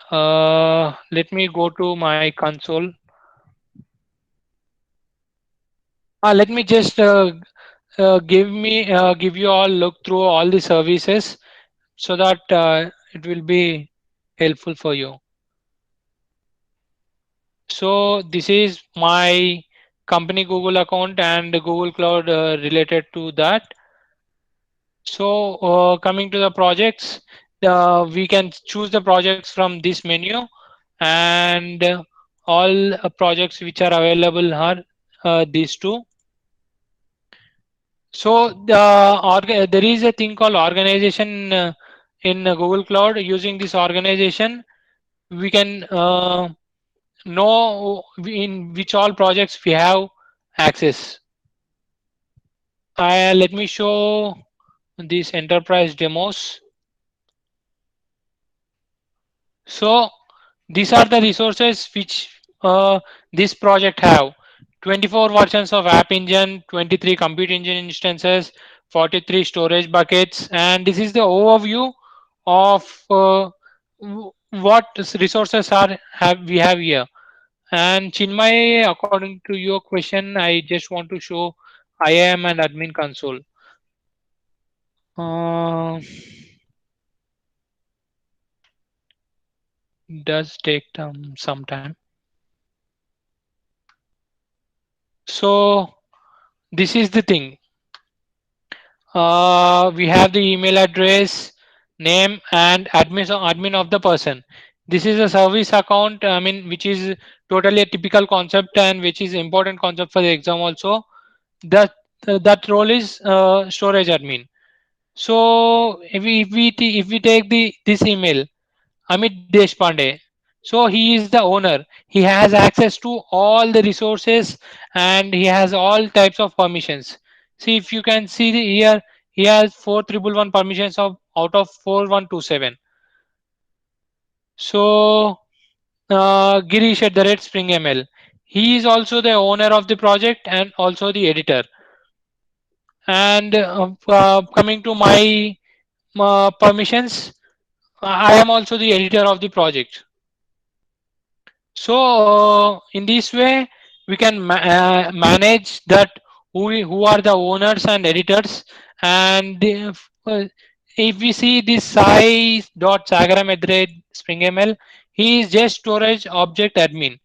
Let me go to my console. Let me just give you all look through all the services so that it will be helpful for you. So this is my company Google account and Google Cloud related to that. So coming to the projects, we can choose the projects from this menu, and all projects which are available are these two. So there is a thing called organization in Google Cloud. Using this organization, we can know in which all projects we have access. Let me show these enterprise demos. So these are the resources which this project have. 24 versions of App Engine, 23 Compute Engine instances, 43 storage buckets, and this is the overview of what resources are have we have here. And Chinmay, according to your question, I just want to show IAM and admin console. Uh, does take some time. So this is the thing. We have the email address, name, and admin of the person. This is a service account. I mean, which is totally a typical concept and which is important concept for the exam also. That that role is storage admin. So if we take the this email, Amit Deshpande. So he is the owner. He has access to all the resources and he has all types of permissions. See if you can see here, he has 4111 permissions of out of 4127. So Girish at the Red Spring ML. He is also the owner of the project and also the editor. And coming to my permissions, I am also the editor of the project. So in this way, we can manage that who are the owners and editors. And if we see this Sai.sagaram at SpringML, he is just storage object admin.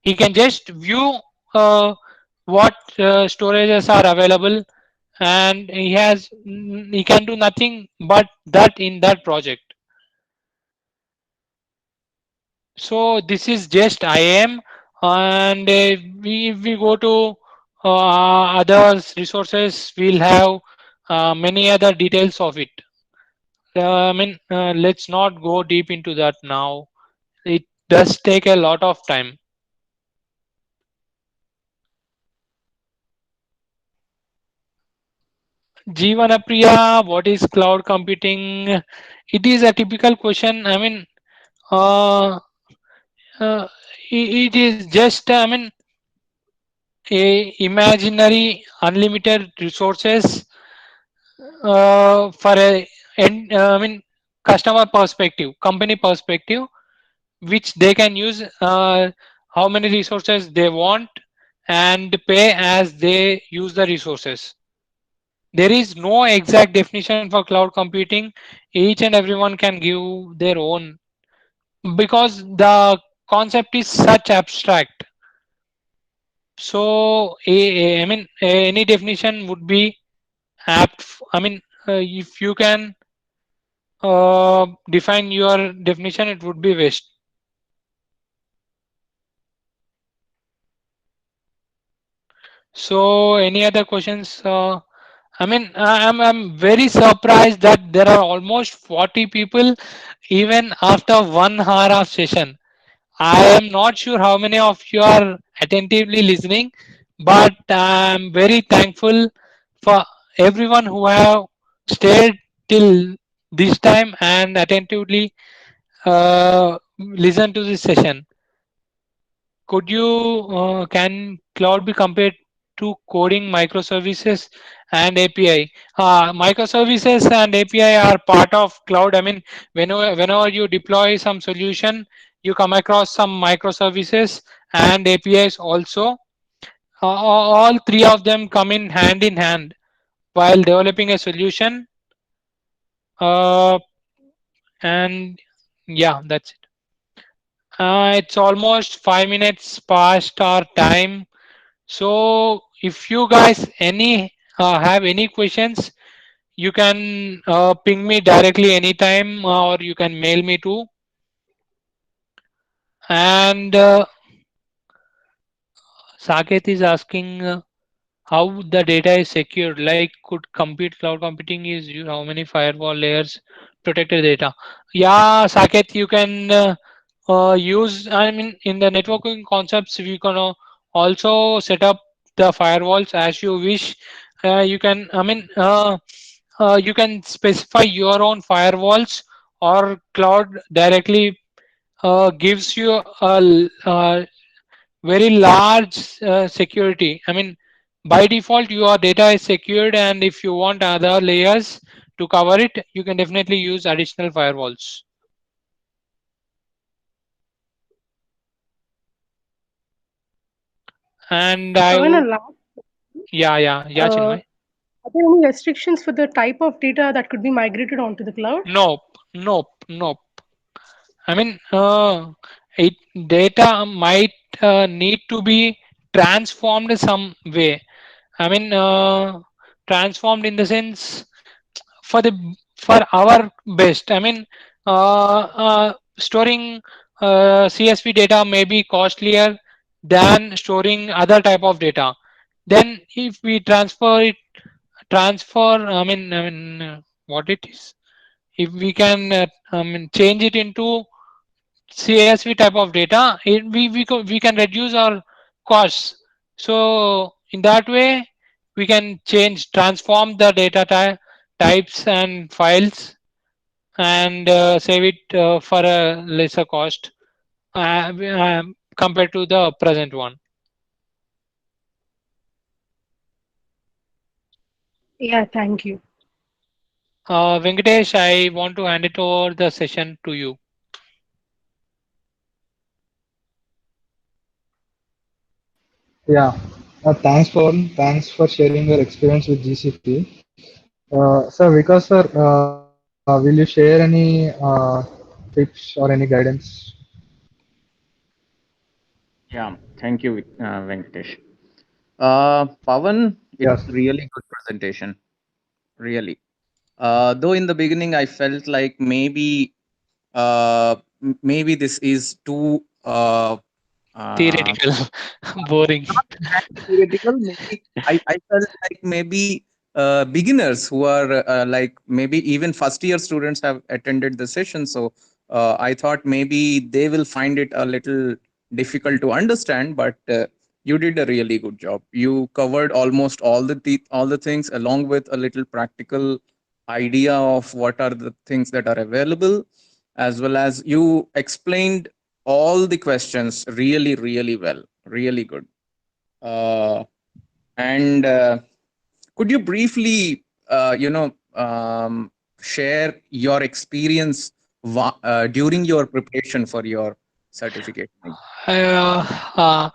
He can just view what storages are available, and he can do nothing but that in that project. So this is just IAM, and if we go to other resources, we'll have many other details of it. Let's not go deep into that now. It does take a lot of time. Jeevanapriya, what is cloud computing? It is a typical question. Uh, uh, it is just, a imaginary unlimited resources for a customer perspective, company perspective, which they can use how many resources they want and pay as they use the resources. There is no exact definition for cloud computing. Each and everyone can give their own because the concept is such abstract. So any definition would be apt. If you can define your definition, it would be waste. So any other questions? I'm very surprised that there are almost 40 people even after 1 hour of session. I am not sure how many of you are attentively listening, but I'm very thankful for everyone who have stayed till this time and attentively listen to this session. Could you can cloud be compared to coding microservices and API? Microservices and API are part of cloud. Whenever you deploy some solution, you come across some microservices and APIs also. All three of them come in hand while developing a solution. Uh, and yeah, that's it. It's almost 5 minutes past our time. So if you guys have any questions, you can ping me directly anytime, or you can mail me too. And Saket is asking how the data is secured. Like, could compute cloud computing is how many firewall layers protected data? Yeah, Saket, you can use. In the networking concepts, we can also set up the firewalls as you wish. You can. You can specify your own firewalls, or cloud directly gives you a very large security. By default, your data is secured, and if you want other layers to cover it, you can definitely use additional firewalls. And I So in a would, last, yeah, uh, Chinmay. Are there any restrictions for the type of data that could be migrated onto the cloud? Nope, nope, nope. I mean, it data might need to be transformed some way. I mean, transformed in the sense for the for our best. I mean, storing CSV data may be costlier than storing other type of data. Then, if we transfer. What it is? If we can, change it into CSV type of data, we can reduce our costs. So in that way, we can transform the types and files and save it for a lesser cost compared to the present one. Yeah, thank you. Venkatesh, I want to hand it over the session to you. Yeah. Thanks for sharing your experience with GCP. Sir, Vikas sir, will you share any tips or any guidance? Yeah, thank you, Venkatesh. Pavan, Yes. it's really good presentation, really. Though in the beginning I felt like maybe this is too uh, Theoretical, boring. not that theoretical. Maybe I felt like maybe beginners who are like maybe even first year students have attended the session. So I thought maybe they will find it a little difficult to understand, but you did a really good job. You covered almost all the things along with a little practical idea of what are the things that are available, as well as you explained all the questions really, really well. Really good. Uh, and could you briefly, share your experience during your preparation for your certification? Uh, uh,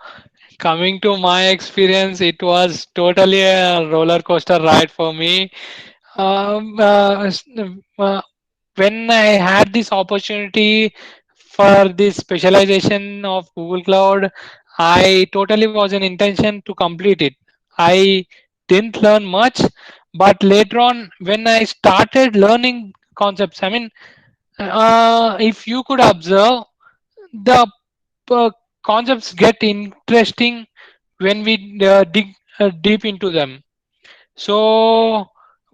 Coming to my experience, it was totally a roller coaster ride for me. Um, uh, s- uh, when I had this opportunity for this specialization of Google Cloud, I totally was an intention to complete it. I didn't learn much, but later on, when I started learning concepts, if you could observe, the uh, concepts get interesting when we dig deep into them. So,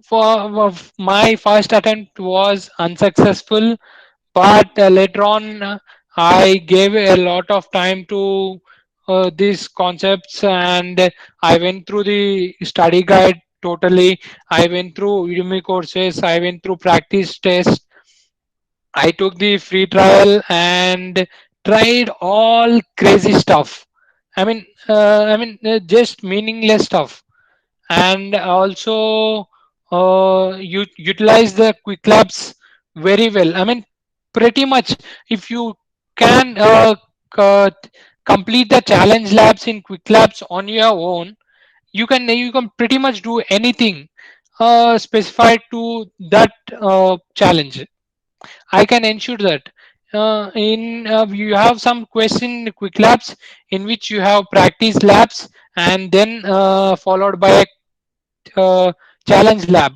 for my first attempt was unsuccessful, but later on, I gave a lot of time to these concepts, and I went through the study guide totally. I went through Udemy courses. I went through practice tests. I took the free trial and tried all crazy stuff. Just meaningless stuff, and also you utilize the quick labs very well. Pretty much, if you can c- complete the challenge labs in quick labs on your own, you can pretty much do anything specified to that challenge. I can ensure that in you have some question quick labs in which you have practice labs, and then followed by a challenge lab.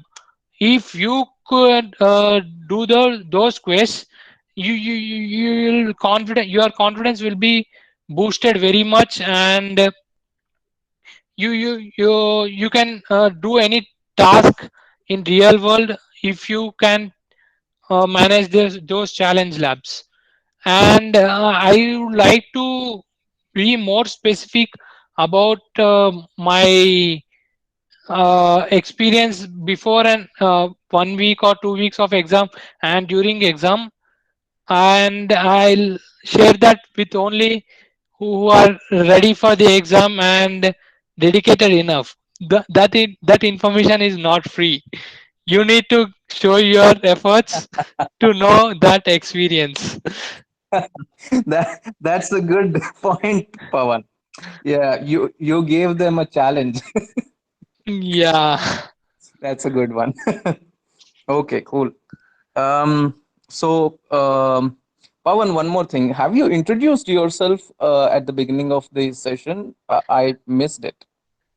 If you could do those quests, you'll confident your confidence will be boosted very much, and you can do any task in real world if you can manage those challenge labs. And I would like to be more specific about my experience before and 1 week or 2 weeks of exam and during exam, and I'll share that with only who are ready for the exam and dedicated enough. That information is not free. You need to show your efforts to know that experience. That's a good point, Pavan. Yeah, you gave them a challenge. Yeah. That's a good one. Okay, cool. Um, so, Pawan, one more thing. Have you introduced yourself at the beginning of the session? I missed it.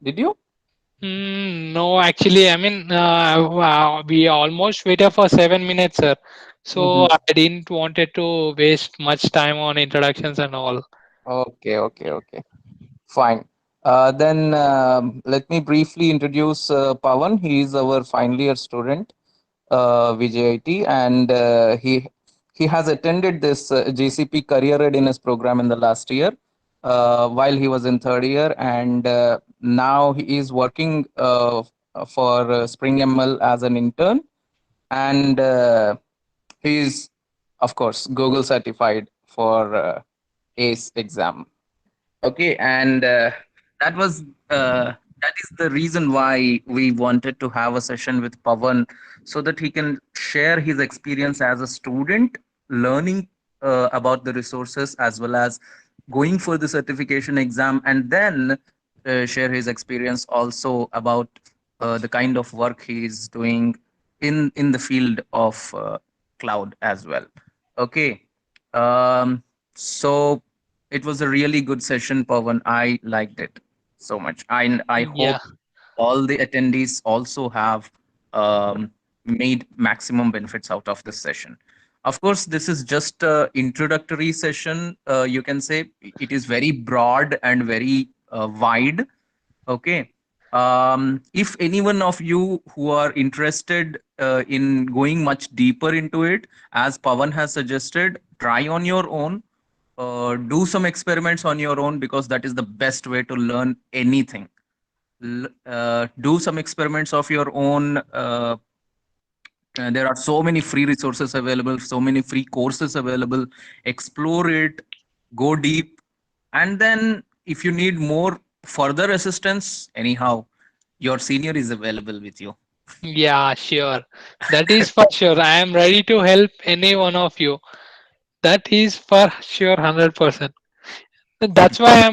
Did you? No, actually, I mean, we almost waited for 7 minutes, sir. So Mhm. I didn't wanted to waste much time on introductions and all. Okay, okay, okay. Fine. Then let me briefly introduce Pawan. He is our final year student, VJIT, and he has attended this JCP Career Readiness program in the last year while he was in third year, and now he is working for Spring ML as an intern, and he is, of course, Google certified for ACE exam. Okay, and that was that is the reason why we wanted to have a session with Pawan so that he can share his experience as a student learning about the resources as well as going for the certification exam, and then share his experience also about the kind of work he is doing in the field of cloud as well. Okay. So it was a really good session, Pawan. I liked it so much. I hope Yeah, all the attendees also have um, made maximum benefits out of this session. Of course, this is just a introductory session. You can say it is very broad and very wide. Okay. If any one of you who are interested in going much deeper into it, as Pawan has suggested, try on your own, do some experiments on your own, because that is the best way to learn anything. Do some experiments of your own. There are so many free resources available, so many free courses available. Explore it, go deep, and then if you need more further assistance, anyhow, your senior is available with you. yeah, sure. That is for sure. I am ready to help any one of you. That is for sure, 100%. That's why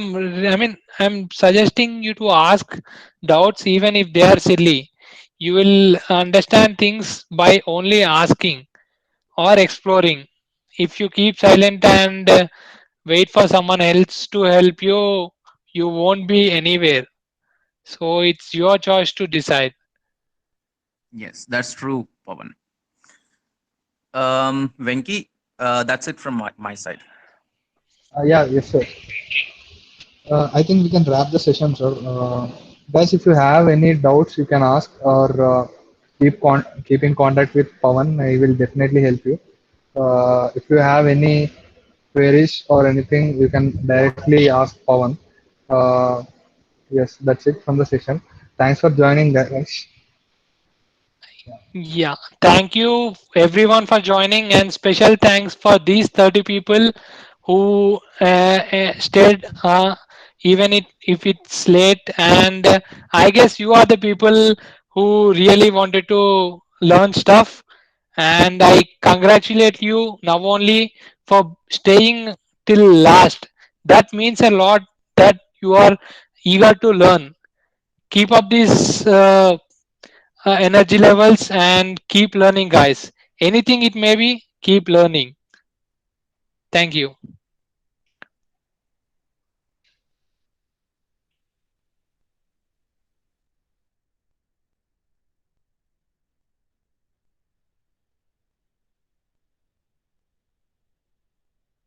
I'm suggesting you to ask doubts even if they are silly. You will understand things by only asking or exploring. If you keep silent and wait for someone else to help you, you won't be anywhere. So it's your choice to decide. Yes, that's true, Pavan. Venki, that's it from my side. Yeah, yes, sir. I think we can wrap the session, sir. Guys, if you have any doubts, you can ask or keep in contact with Pawan. He will definitely help you. If you have any queries or anything, you can directly ask Pawan. Uh, yes, that's it from the session. Thanks for joining, guys. Yeah, thank you everyone for joining, and special thanks for these 30 people who stayed even if it's late. And I guess you are the people who really wanted to learn stuff. And I congratulate you now only for staying till last. That means a lot that you are eager to learn. Keep up this energy levels and keep learning, guys. Anything it may be, keep learning. Thank you.